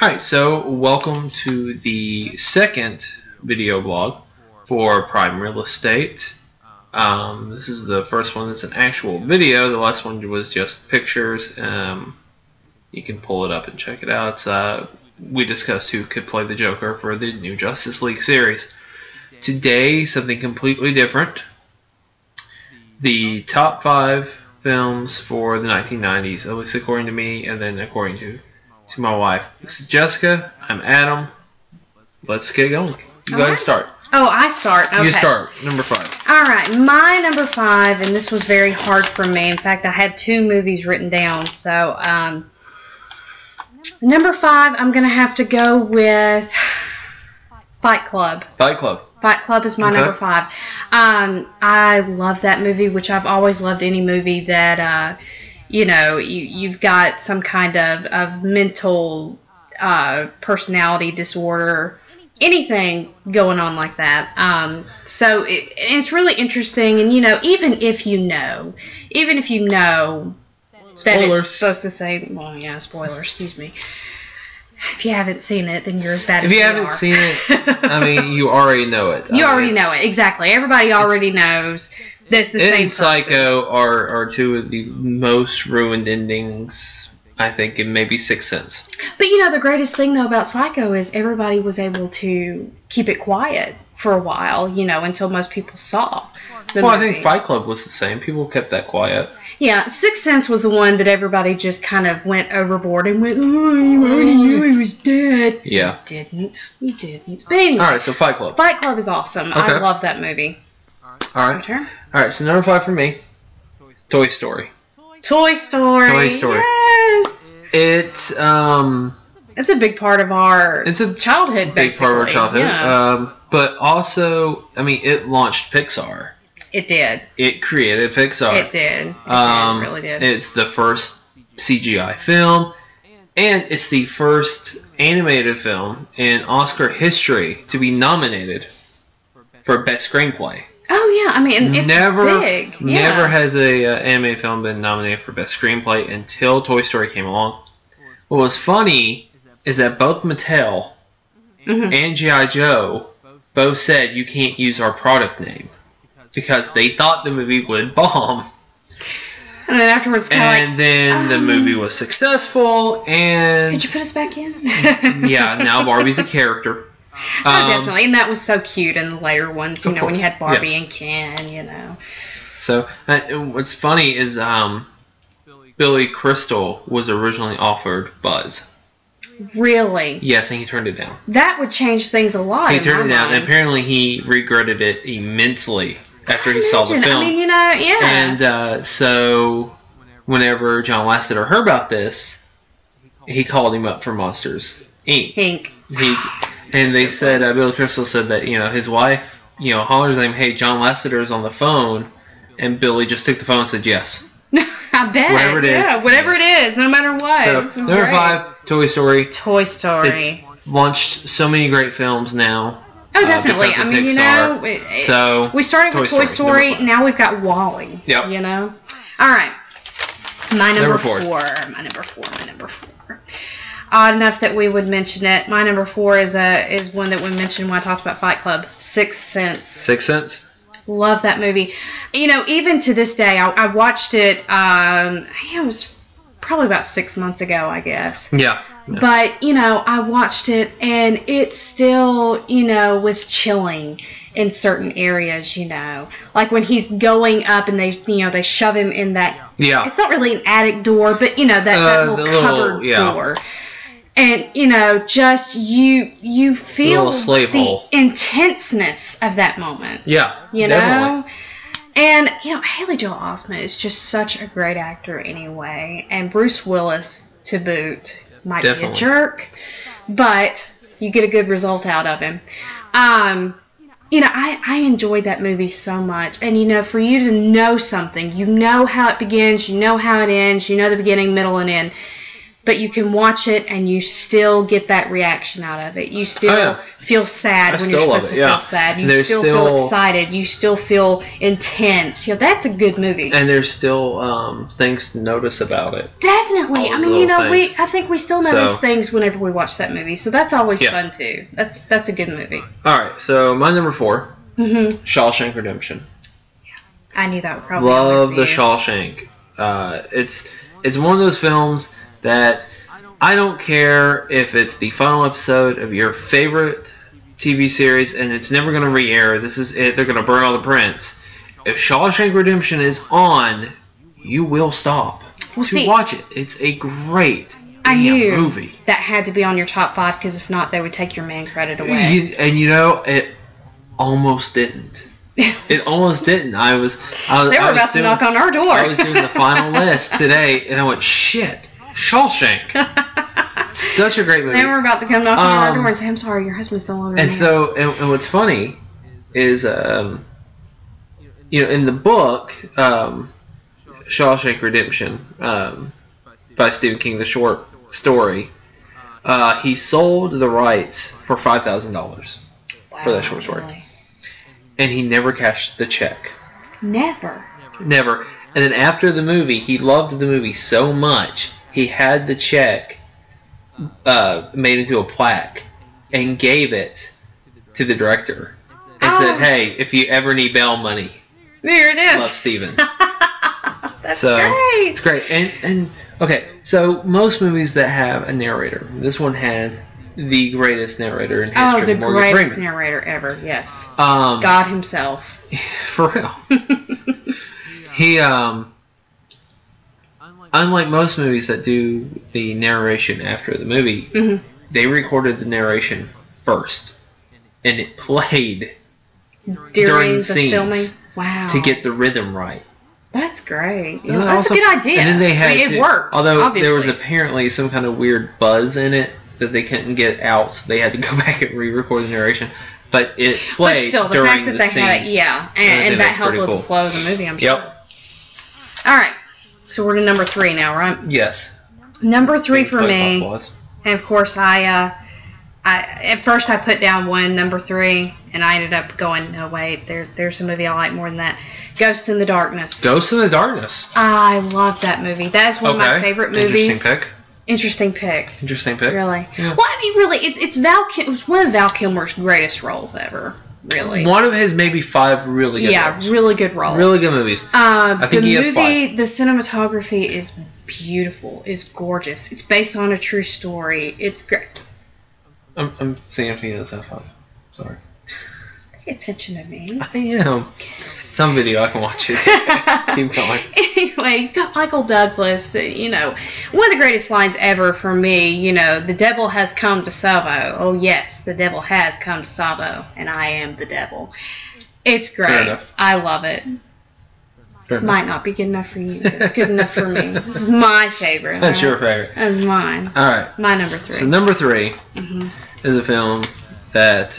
Hi, so welcome to the second video blog for Prime Real Estate. This is the first one that's an actual video. The last one was just pictures. You can pull it up and check it out. We discussed who could play the Joker for the new Justice League series. Today, something completely different. The top 5 films for the 1990s, at least according to me, and then according to my wife. This is Jessica. I'm Adam. Let's get going. You go ahead and start. Oh, I start. Okay. You start. Number 5. All right. My number 5, and this was very hard for me. In fact, I had 2 movies written down. So, number 5, I'm going to have to go with Fight Club. Fight Club. Fight Club is my number 5. I love that movie, which I've always loved any movie that, you know, you've got some kind of mental personality disorder, anything going on like that. So it's really interesting, and, you know, even if you know that it's supposed to say, well, yeah, spoilers, excuse me. If you haven't seen it, then you're as bad as you are. If you haven't seen it, I mean, you already know it. You already know it, exactly. Everybody already knows that's the same person. And Psycho are 2 of the most ruined endings, I think, in maybe Sixth Sense. But, you know, the greatest thing, though, about Psycho is everybody was able to keep it quiet for a while, you know, until most people saw the movie. I think Fight Club was the same. People kept that quiet. Yeah, Sixth Sense was the one that everybody just kind of went overboard and went, oh, you already knew he was dead. Yeah. You didn't. But anyway. Alright, so Fight Club. Fight Club is awesome. Okay. I love that movie. Alright. Alright, so number 5 for me, Toy Story. Toy Story. Toy Story. Yes. It's a big part of our childhood, basically. Big part of our childhood. Yeah. But also, I mean, it launched Pixar. It did. It created Pixar. It did. It really did. It's the first CGI film, and it's the first animated film in Oscar history to be nominated for Best Screenplay. Oh, yeah. I mean, it's big. Yeah. Never has a animated film been nominated for Best Screenplay until Toy Story came along. What was funny is that both Mattel and G.I. Joe both said you can't use our product name, because they thought the movie would bomb. And then afterwards, the movie was successful, and could you put us back in? Yeah, now Barbie's a character. Oh, definitely, and that was so cute in the later ones. You know, when you had Barbie and Ken. You know. So what's funny is Billy Crystal was originally offered Buzz. Really? Yes, and he turned it down. That would change things a lot. He turned it down, and apparently he regretted it immensely after he saw the film. I mean, you know, yeah. And so, whenever John Lasseter heard about this, he called him up for Monsters, Inc. And they said, Billy Crystal said that, you know, his wife, you know, hollers at him, hey, John Lasseter's on the phone, and Billy just took the phone and said yes. I bet. Whatever it is. Yeah, whatever it is, no matter what. So, number 5, Toy Story. Toy Story. It's launched so many great films now. Oh, definitely. I mean, Pixar. You know, so we started with Toy Story. Now we've got Wall-E. Yep. You know. All right. My number 4. My number 4. Odd enough that we would mention it. My number 4 is one that we mentioned when I talked about Fight Club. Sixth Sense. Sixth Sense. Love that movie. You know, even to this day, I watched it. It was probably about 6 months ago, I guess. Yeah. But, you know, I watched it, and it still, you know, was chilling in certain areas, you know. Like when he's going up and they shove him in that. Yeah. It's not really an attic door, but, you know, that little covered door. And, you know, just you feel the intenseness of that moment. Yeah, you definitely. know? And, you know, Haley Joel Osment is just such a great actor anyway. And Bruce Willis, to boot, might be a jerk, but you get a good result out of him. You know, I enjoyed that movie so much. And, you know, for you to know something, you know how it begins, you know how it ends, you know the beginning, middle, and end. but you can watch it and you still get that reaction out of it. You still feel sad when you're supposed to feel sad. You still feel excited. You still feel intense. You know, that's a good movie. And there's still things to notice about it. Definitely. I mean, you know, I think we still notice things whenever we watch that movie, so that's always fun too. That's a good movie. All right, so my number 4, Shawshank Redemption. I knew that would probably love the Shawshank. It's one of those films that I don't care if it's the final episode of your favorite TV series and it's never going to re-air. This is it. They're going to burn all the prints. If Shawshank Redemption is on, you will stop to watch it. It's a great movie. That had to be on your top 5 because if not, they would take your man credit away. And you know, it almost didn't. It almost didn't. They were about to knock on our door. I was doing the final list today, and I went, shit, Shawshank. Such a great movie. They were about to come knock on our door and say, I'm sorry, your husband's no longer and here. So, and what's funny is, you know, in the book, Shawshank Redemption, by Stephen King, the short story, he sold the rights for $5,000 for that short story. Really? And he never cashed the check. Never. And then after the movie, he loved the movie so much, he had the check made into a plaque and gave it to the director and said, hey, if you ever need bail money, there it is. Love, Steven. That's great. It's great. And okay, so most movies that have a narrator, this one had the greatest narrator in history. Oh, the greatest narrator ever, yes. God himself. For real. He, unlike most movies that do the narration after the movie, they recorded the narration first. And it played during the scenes filming? Wow. To get the rhythm right. That's great. Yeah, that's a good idea. And then they had it worked, although obviously. There was apparently some kind of weird buzz in it that they couldn't get out, so they had to go back and re-record the narration. But it played during the fact that they had it, and that helped with the flow of the movie, I'm sure. All right, so we're to number 3 now, right? Yes. Number 3 for me, and of course I at first I put down 1, number 3, and I ended up going, no wait, there's a movie I like more than that. Ghosts in the Darkness. Ghosts in the Darkness. I love that movie. That is one of my favorite movies. Interesting pick. Really. Yeah. Well, I mean, really, it was one of Val Kilmer's greatest roles ever. Really. One of his maybe 5 really good roles. Really good roles. Really good movies. I think he has 5. The cinematography is beautiful. It's gorgeous. It's based on a true story. It's great. I'm seeing if he does have 5. Sorry. Pay attention to me. I am. It's on video. I can watch it. Keep going. Anyway, you've got Michael Douglas. You know, one of the greatest lines ever for me. You know, the devil has come to Savo. Oh yes, the devil has come to Savo, and I am the devil. It's great. I love it. Might not be good enough for you, but it's good enough for me. This is my favorite. That's your favorite. That's mine. All right. My number 3. So number 3 is a film that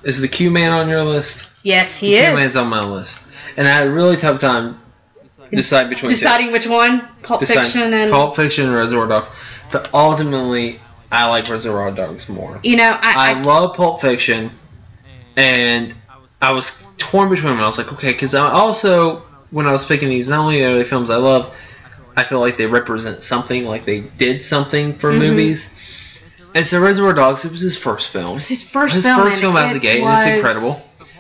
is the Q-Man on your list? Yes, he is. Q-Man's on my list. And I had a really tough time deciding which one. Pulp Fiction and Reservoir Dogs. But ultimately, I like Reservoir Dogs more. You know, I love Pulp Fiction, and I was torn between them. I was like, okay, because I also, when I was picking these, not only are they films I love, I feel like they represent something, like they did something for movies. And so Reservoir Dogs, it was his first film. It was his first film out of the gate, and it's incredible.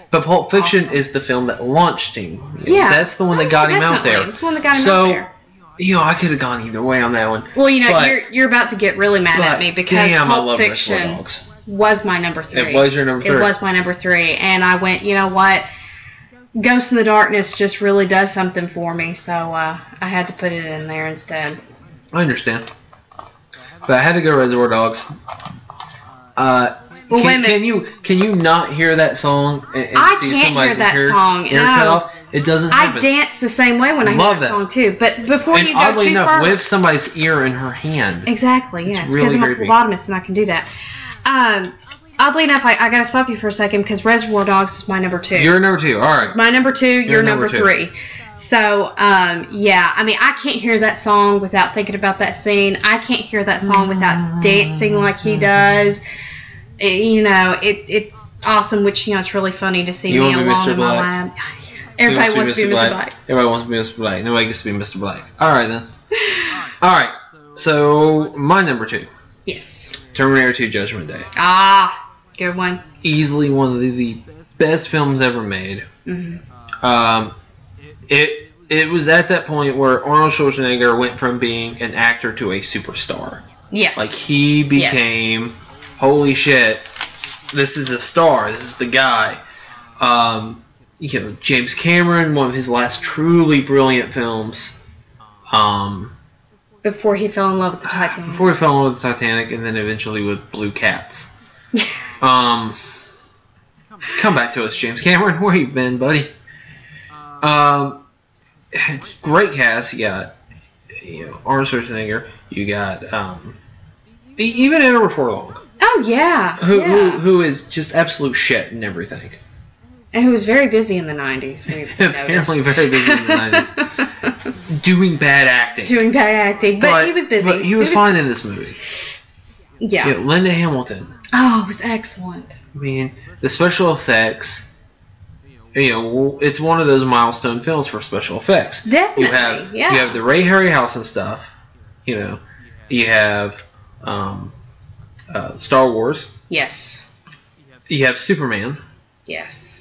But Pulp Fiction is the film that launched him. Yeah. That's the one that got him out there. That's the one that got him out there. You know, I could have gone either way on that one. Well, you know, you're about to get really mad at me because Pulp Fiction was my number 3. It was your number 3. It was my number 3. And I went, you know what? Ghost in the Darkness just really does something for me. So I had to put it in there instead. I understand. But I had to go Reservoir Dogs. Can you not hear that song and see somebody's ear cut off? It doesn't happen. I dance the same way when I hear that song too. But before you go too far, with somebody's ear in her hand. Exactly. Yes, because I'm a phlebotomist and I can do that. Oddly enough, I got to stop you for a second because Reservoir Dogs is my number 2. Your number 2. All right. It's my number 2. Your number 3. So, yeah, I mean, I can't hear that song without thinking about that scene. I can't hear that song without dancing like he does. It's awesome, which, it's really funny to see me along in my lab. Everybody wants to be Mr. Black. Everybody wants to be Mr. Black. Nobody gets to be Mr. Black. All right, then. All right. So, my number 2. Yes. Terminator 2 Judgment Day. Ah, good one. Easily one of the best films ever made. Mm-hmm. It was at that point where Arnold Schwarzenegger went from being an actor to a superstar. Yes. Like, he became, holy shit, this is a star. This is the guy. James Cameron, one of his last truly brilliant films. Before he fell in love with the Titanic. Before he fell in love with the Titanic, and then eventually with Blue Cats. Come back to us, James Cameron. Where you been, buddy? Great cast. You got Arnold Schwarzenegger. You got even Edward Furlong. Oh yeah. Who is just absolute shit and everything. And who was very busy in the 90s. Apparently very busy in the 90s. Doing bad acting. But he was busy. But he was fine in this movie. Yeah. Linda Hamilton. Oh, it was excellent. I mean, the special effects, it's one of those milestone films for special effects. Definitely, You have the Ray Harryhausen stuff. You have Star Wars. Yes. You have Superman. Yes.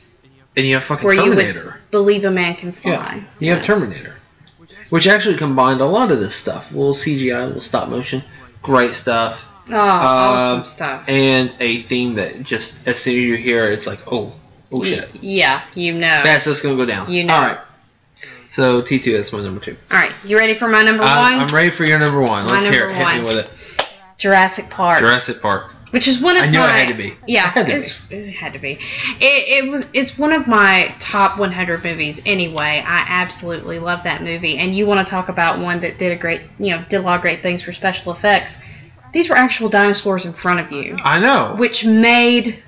And you have fucking Where Terminator. You would believe a man can fly. Yeah. You have Terminator. Which actually combined a lot of this stuff. A little CGI, a little stop motion. Great stuff. Oh, awesome stuff. And a theme that just, as soon as you hear it, it's like, oh shit. Yeah, Bad stuff's going to go down. Alright. So, T2, that's my number 2. Alright, you ready for my number 1? I'm ready for your number 1. Let's hear it. Hit me with it. Jurassic Park. Which is one of I knew it had to be. Yeah, it had to be. It's one of my top 100 movies anyway. I absolutely love that movie. And you want to talk about one that did a lot of great things for special effects. These were actual dinosaurs in front of you. I know. Which made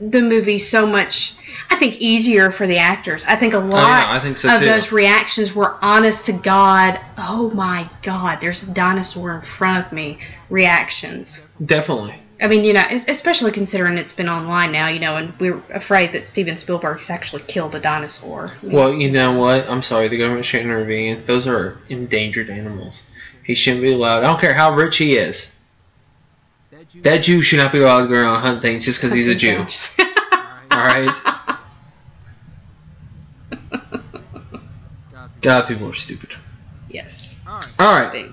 the movie so much, I think, easier for the actors. I think a lot of those reactions were honest to God, oh my God, there's a dinosaur in front of me reactions. Definitely. I mean, especially considering it's been online now, and we're afraid that Steven Spielberg has actually killed a dinosaur. Well, you know what? I'm sorry, the government shouldn't intervene. Those are endangered animals. He shouldn't be allowed. I don't care how rich he is. That Jew should not be allowed to go around and hunt things just because he's a Jew. Alright? God, people are stupid. Yes. Alright.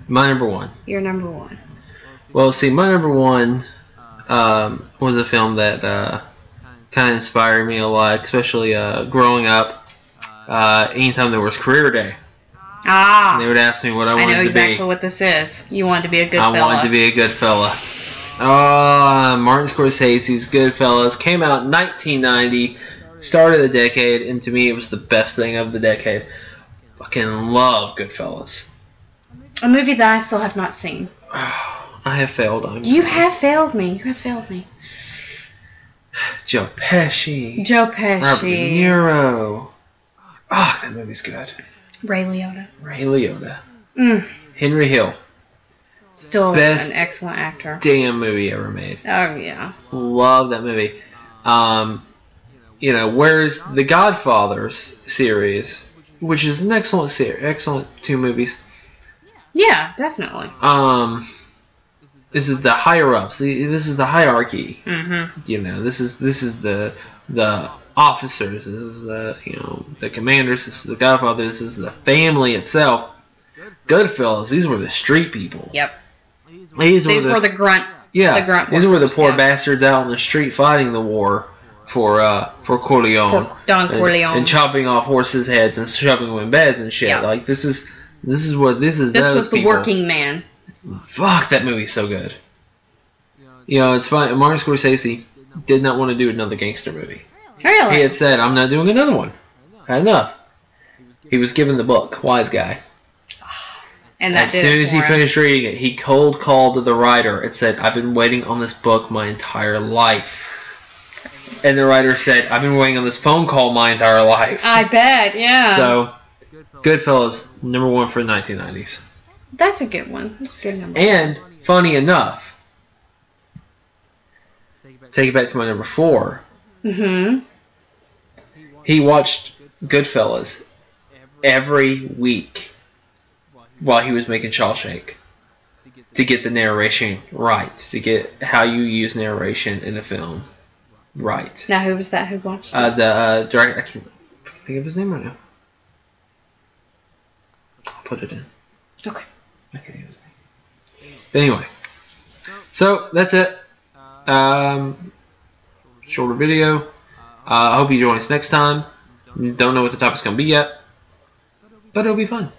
My number 1. Your number 1. Well, see, my number 1 was a film that kind of inspired me a lot, especially growing up. Anytime there was career day, they would ask me what I wanted to be. I know exactly what this is. You wanted to be a good fella. I wanted to be a good fella. Martin Scorsese's Goodfellas came out in 1990, start of the decade, and to me it was the best thing of the decade. Fucking love Goodfellas. A movie that I still have not seen. I have failed. You have failed me. Joe Pesci. Robert De Niro. Oh, that movie's good. Ray Liotta. Henry Hill. Still Best an excellent actor. Damn movie ever made. Oh, yeah. Love that movie. Whereas the Godfather's series, which is an excellent series, excellent 2 movies. Yeah, definitely. This is the higher ups. This is the hierarchy. Mm-hmm. This is the officers. This is the commanders. This is the Godfather. This is the family itself. Goodfellas. These were the street people. Yep. These were the grunt. Yeah. The grunt these were the poor bastards out in the street fighting the war for Corleone. For Don Corleone. And chopping off horses' heads and shoving them in beds and shit. Yep. Like this was This was the working man. Fuck, that movie's so good. It's funny. Martin Scorsese did not want to do another gangster movie. Really? He had said, I'm not doing another one. Had enough. He was given the book. Wise guy. And that as soon as he finished reading it, he cold called the writer and said, I've been waiting on this book my entire life. And the writer said, I've been waiting on this phone call my entire life. I bet, yeah. So Goodfellas, #1 for the 1990s. That's a good one. That's a good number. And funny enough, take it back to my #4. Mm-hmm. He watched Goodfellas every week while he was making Shawshank to get the narration right, to get how you use narration in a film right. Now, who was that? Who watched it? The director. I can't think of his name right now. I'll put it in. Okay. I can't think of his name. But anyway, so that's it. Shorter video. I hope you join us next time. Don't know what the topic's going to be yet, but it'll be fun.